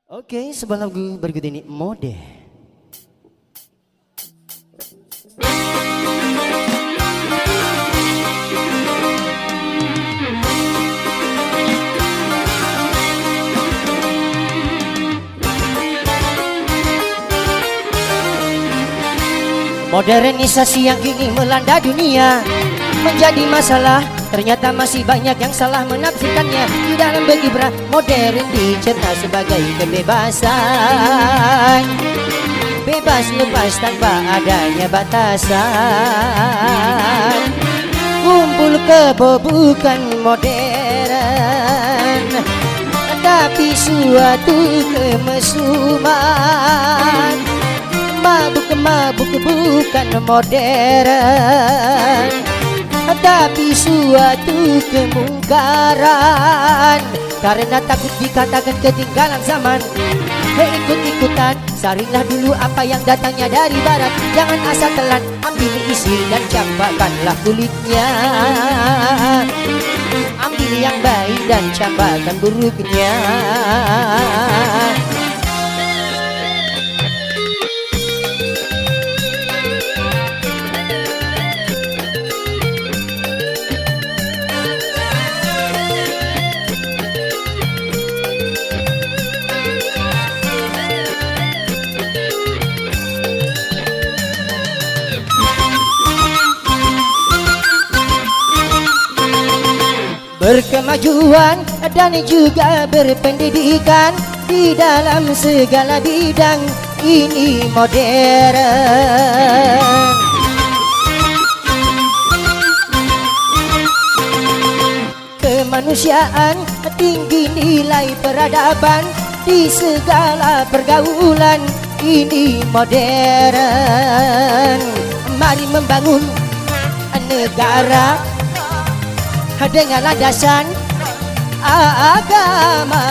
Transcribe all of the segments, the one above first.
Oke, sebuah lagu berikut ini Mode. Modernisasi yang kini melanda dunia menjadi masalah. Ternyata masih banyak yang salah menafsirkannya. Di dalam berkiprah modern dicerna sebagai kebebasan, bebas lepas tanpa adanya batasan. Kumpul kebo bukan modern, tapi suatu kemesuman. Mabuk bukan modern, tapi suatu kemungkaran. Karena takut dikatakan ketinggalan zaman, ikut-ikutan saringlah dulu apa yang datangnya dari barat. Jangan asal telan, ambil isi dan campakkanlah kulitnya. Ambil yang baik dan campakkan buruknya. Berkemajuan dan juga berpendidikan di dalam segala bidang ini modern. Kemanusiaan tinggi nilai peradaban di segala pergaulan ini modern. Mari membangun negara dengan landasan agama.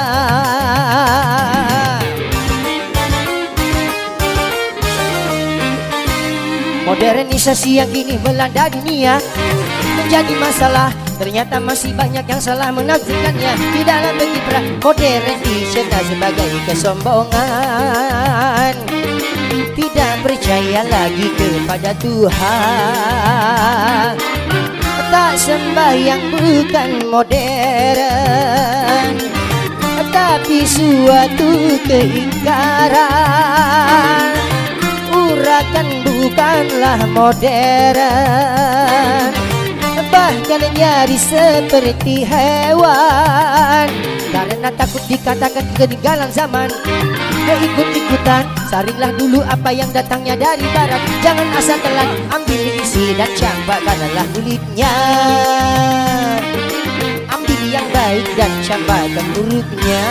Modernisasi yang kini melanda dunia menjadi masalah. Ternyata masih banyak yang salah menafsirkannya. Di dalam berkiprah modern dicerna sebagai kesombongan. Tidak percaya lagi kepada Tuhan, tak sembahyang bukan modern, tapi suatu keingkaran. Urakan bukanlah modern, bahkan nyaris seperti hewan. Karena takut dikatakan ketinggalan zaman, ikut-ikutan saringlah dulu apa yang datangnya dari barat. Jangan asal telan, ambil isi dan campakkanlah kulitnya. Ambil yang baik dan campakkan buruknya.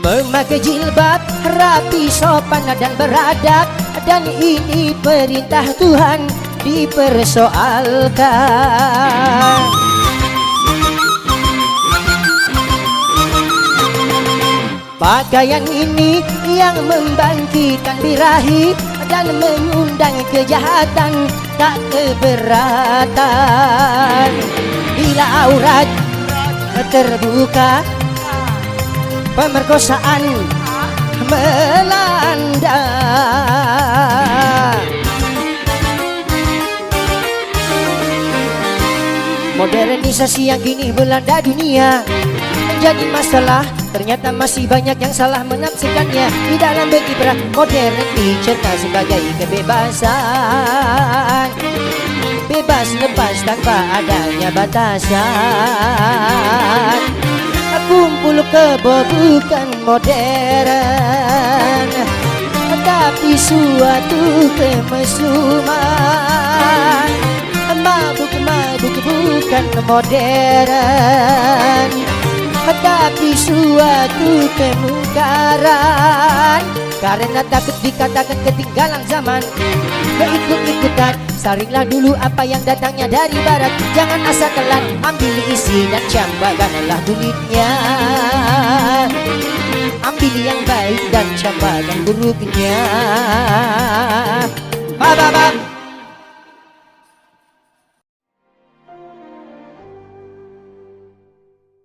Memakai jilbab rapi, sopan dan beradab, dan ini perintah Tuhan dipersoalkan. Pakaian ini yang membangkitkan birahi dan mengundang kejahatan tak keberatan. Bila aurat terbuka, pemerkosaan melanda. Modernisasi yang kini melanda dunia menjadi masalah. Ternyata masih banyak yang salah menafsirkannya. Di dalam berkiprah modern dicerna sebagai kebebasan, bebas lepas tanpa adanya batasan. Kumpul kebo bukan modern, tapi suatu kemesuman. Mabuk bukan modern, Tapi suatu kemungkaran, karena takut dikatakan ketinggalan zaman. Ikut-ikutan, saringlah dulu apa yang datangnya dari barat. Jangan asal telan, ambil isi dan cambakanlah duitnya. Ambil yang baik dan cambakan buruknya. Ba ba ba